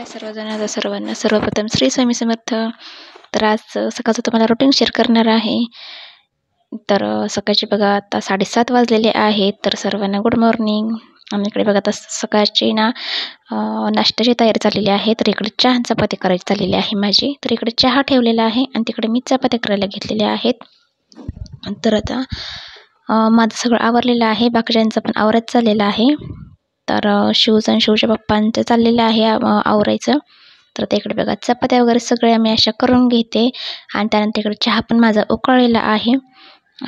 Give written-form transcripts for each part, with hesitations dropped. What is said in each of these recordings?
हाय सर्वांना सर्वप्रथम श्री स्वामी समर्थ. तर आज सकाळचं तुम्हाला रुटीन शेअर करणार आहे. तर सकाळचे बघा आता 7:30 वाजलेले आहेत. तर सर्वांना गुड मॉर्निंग. आमच्याकडे बघा आता सकाळची नाश्त्याची तयारी चाललेली आहे. तर इकडे चहा आणि चपाती करायची चाललेली आहे माझी. तर इकडे चहा ठेवलेला आहे आणि तिकडे मी चपात्या करायला घेतलेल्या आहेत. तर आता माझं सगळं आवरलेलं आहे, बाकीच्यांचं पण आवरायचं चाललेलं आहे. तर शिवच्या पप्पांचं चाललेलं आहे आवरायचं. तर तिकडे बघा चपात्या वगैरे सगळ्या मी अशा करून घेते आणि त्यानंतर इकडे चहा पण माझा उकळलेला आहे.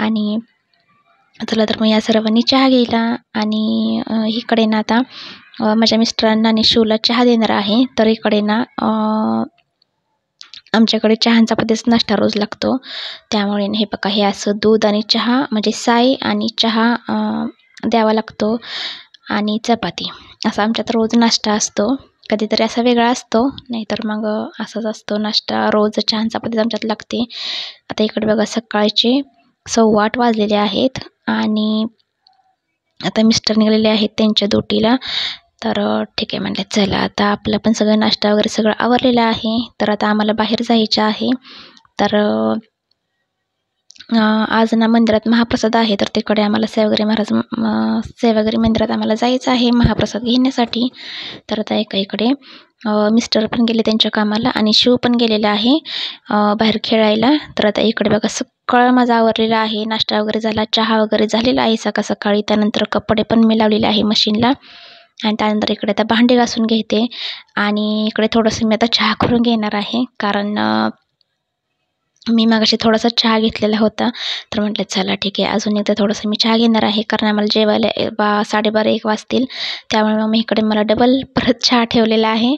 आणि चला तर मग या सर्वांनी चहा घ्यायला आणि इकडे ना आता माझ्या मिस्टरांना आणि शिवला चहा देणार आहे. तर इकडे ना आमच्याकडे चहा आणि चपातीचा नाश्ता रोज लागतो. त्यामुळे हे बघा हे असं दूध आणि चहा म्हणजे साय आणि चहा द्यावा लागतो आणि चपाती असा आमच्यात रोज नाश्ता असतो. कधीतरी असा वेगळा असतो, नाहीतर मग असाच असतो नाश्ता. रोज चहा आणि चपाती आमच्यात लागते. आता इकडे बघा सकाळचे 8:15 वाजलेले आहेत आणि आता मिस्टर निघालेले आहेत त्यांच्या ड्युटीला. तर ठीक आहे म्हटलं चला आता आपलं पण सगळं नाश्ता वगैरे सगळं आवरलेलं आहे. तर आता आम्हाला बाहेर जायचं आहे. तर आज ना मंदिरात महाप्रसाद आहे. तर तिकडे आम्हाला सेवागिरी मंदिरात आम्हाला जायचं आहे महाप्रसाद घेण्यासाठी. तर आता इकडे मिस्टर पण गेले त्यांच्या कामाला आणि शिव पण गेलेला आहे बाहेर खेळायला. तर आता इकडे बघा सगळं माझं आवरलेलं आहे. नाश्ता वगैरे झाला, चहा वगैरे झालेला आहे सकाळी. त्यानंतर कपडे पण मी लावलेले आहे मशीनला आणि त्यानंतर इकडे आता भांडी घासून घेते आणि इकडे थोडंसं मी आता चहा करून घेणार आहे. कारण मी मगाशी थोडासा चहा घेतलेला होता. तर म्हटलं चला ठीक आहे अजून एकदा थोडंसं मी चहा घेणार आहे. कारण आम्हाला जेवायला 12:30-1 वाजतील. त्यामुळे मग मी इकडे मला डबल परत चहा ठेवलेला आहे.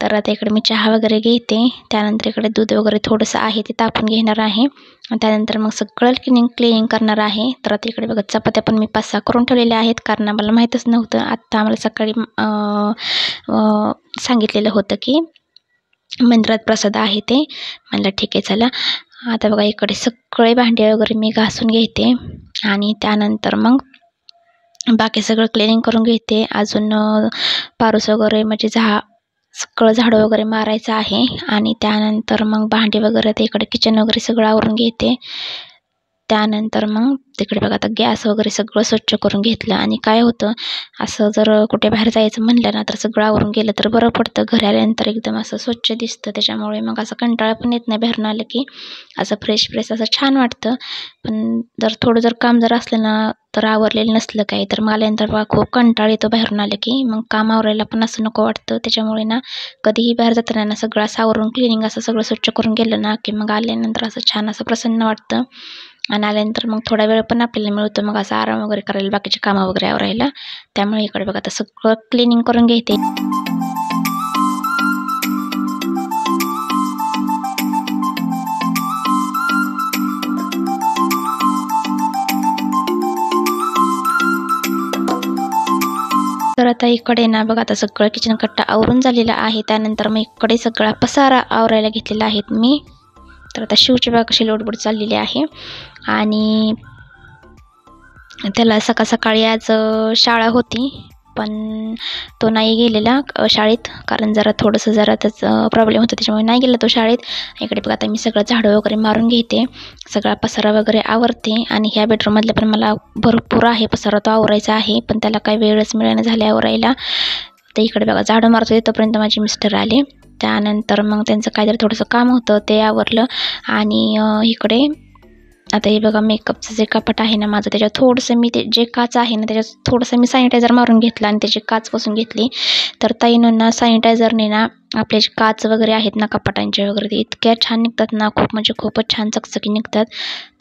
तर आता इकडे मी चहा वगैरे घेते. त्यानंतर इकडे दूध वगैरे थोडंसं आहे ते तापून घेणार आहे आणि त्यानंतर मग सगळं क्लिनिंग करणार आहे. तर आता इकडे बघा चपात्या पण मी 5-6 करून ठेवलेल्या आहेत. कारण आम्हाला माहीतच नव्हतं. आत्ता आम्हाला सकाळी सांगितलेलं होतं की मंदिरात प्रसाद आहे ते. म्हणलं ठीक आहे चला. आता बघा इकडे सगळे भांडे वगैरे मी घासून घेते आणि त्यानंतर मग बाकी सगळं क्लिनिंग करून घेते. अजून पारूस वगैरे म्हणजे सगळं झाडं वगैरे मारायचं आहे आणि त्यानंतर मग भांडी वगैरे ते इकडे किचन वगैरे सगळं आवरून घेते. त्यानंतर मग तिकडे बघा आता गॅस वगैरे सगळं स्वच्छ करून घेतलं. आणि काय होतं असं जर कुठे बाहेर जायचं म्हणलं ना तर सगळं आवरून गेलं तर बरं पडतं. घरी आल्यानंतर एकदम असं स्वच्छ दिसतं. त्याच्यामुळे मग असं कंटाळा पण येत नाही बाहेरून आलं की. असं फ्रेश असं छान वाटतं. पण थोडं काम असलं ना तर आवरलेलं नसलं काही तर मग आल्यानंतर बघा खूप कंटाळा येतो बाहेरून आलं की. मग काम आवरायला पण असं नको वाटतं. त्याच्यामुळे ना कधीही बाहेर जाताना ना सगळं असं आवरून क्लिनिंग असं सगळं स्वच्छ करून गेलं ना की मग आल्यानंतर असं छान असं प्रसन्न वाटतं. आणि आल्यानंतर मग थोडा वेळ पण आपल्याला मिळतो मग असं आराम वगैरे करायला, बाकीचे कामं वगैरे आवरायला. त्यामुळे इकडे बघा आता सगळं क्लिनिंग करून घेते. तर आता इकडे ना बघा आता सगळं किचन कट्टा आवरून झालेला आहे. त्यानंतर मग इकडे सगळा पसारा आवरायला घेतलेला आहे मी. तर आता शिवची बघा कशी लोडबोड चाललेली आहे आणि त्याला सकाळी आज शाळा होती पण तो नाही गेलेला शाळेत. कारण जरा त्याचा प्रॉब्लेम होता त्याच्यामुळे नाही गेला तो शाळेत. इकडे बघा आता मी सगळं झाडं वगैरे मारून घेते, सगळा पसारा वगैरे आवरते. आणि ह्या बेडरूममधलं पण मला भरपूर आहे पसारा, तो आवरायचा आहे पण त्याला काही वेळच मिळेना झाला आवरायला. तर इकडे बघा झाडं मारतो तोपर्यंत माझे मिस्टर आले. त्यानंतर मग त्यांचं काहीतरी थोडंसं काम होतं ते आवरलं. आणि इकडे आता हे बघा मेकअपचं जे कपाट आहे ना माझं त्याच्यात थोडंसं मी ते जे काच आहे ना त्याच्यात थोडंसं मी सॅनिटायझर मारून घेतलं आणि त्याची काच पुसून घेतली. तर ताईनं ना सॅनिटायझरने ना आपले जे काच वगैरे आहेत ना कपाटांचे वगैरे ते इतक्या छान निघतात ना, खूप म्हणजे खूपच छान चकचकी निघतात.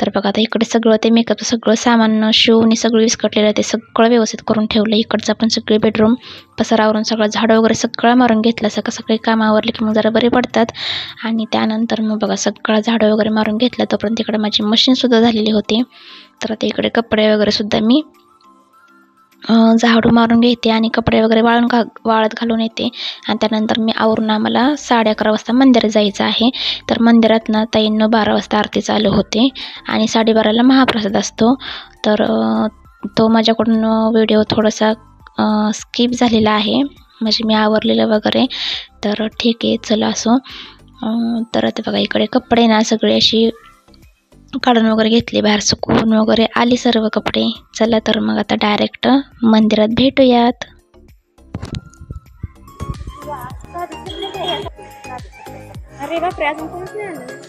तर बघा आता इकडे सगळं ते मेकअपचं सगळं सामान शिवून सगळं विस्कटलेलं ते सगळं व्यवस्थित करून ठेवलं. इकडचं पण सगळे बेडरूम पसारावरून सगळं झाडं वगैरे सगळं मारून घेतलं. सगळी कामं आवरली की मग जरा बरे पडतात. आणि त्यानंतर मग बघा सगळं झाडं वगैरे मारून घेतलं. तोपर्यंत इकडे माझी मशीनसुद्धा झालेली होती. तर आता इकडे कपडे वगैरे सुद्धा मी झाडू मारून घेते आणि कपडे वगैरे वाळत घालून येते. आणि त्यानंतर मी आवरून आम्हाला 11:30 वाजता मंदिरात जायचं आहे. तर मंदिरात ना ताईंनो 12 वाजता आरती चालू होते आणि 12:30ला महाप्रसाद असतो. तर तो माझ्याकडून व्हिडिओ थोडासा स्किप झालेला आहे. म्हणजे मी आवरलेलं वगैरे. तर ठीक आहे, चला असो. तर आता बघा इकडे कपडे ना सगळे अशी काढून वगैरे घेतले, बाहेर सुकवून वगैरे आली सर्व कपडे. चला तर मग आता डायरेक्ट मंदिरात भेटूयात. अरे बापरे, अजून कोणच नाही आलं.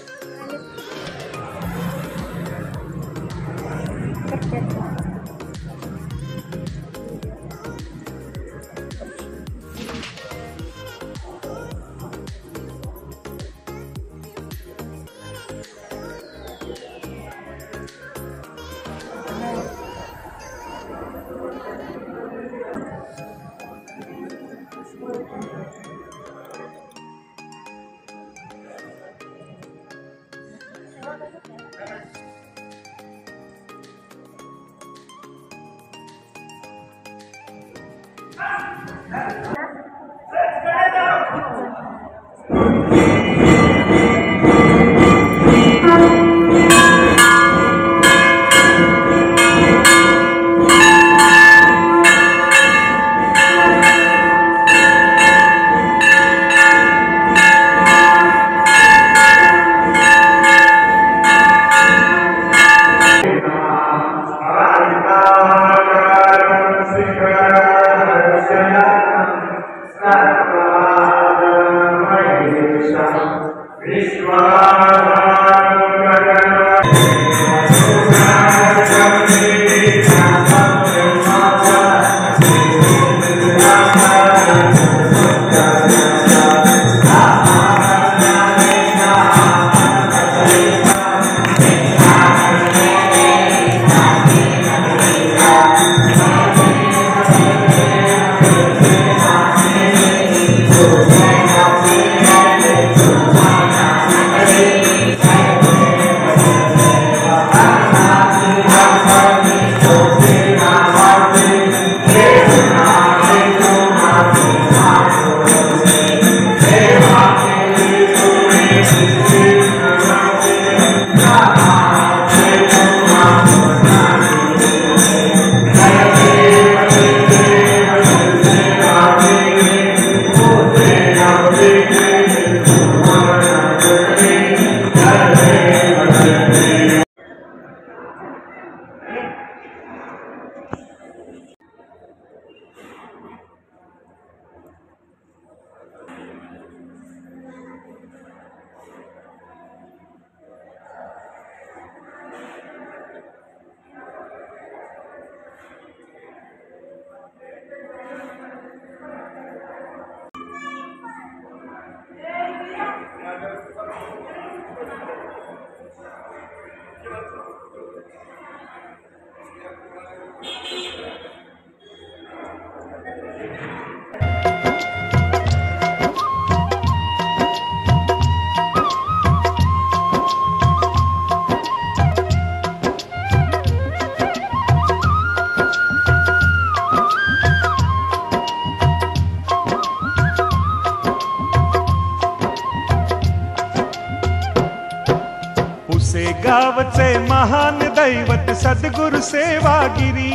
गावचे महान दैवत सद्गुरु सेवागिरी,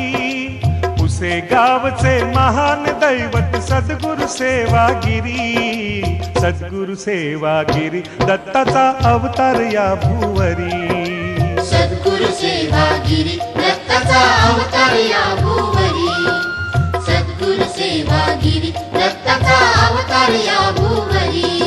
उसे गावचे महान दैवत सद्गुरु सेवागिरी, सद्गुरु सेवागिरी दत्ताचा अवतार या भुवरी, सद्गुरु सेवागिरी दत्ताचा अवतार या भुवरी, सद्गुरु सेवागिरी दत्ताचा अवतार या भुवरी.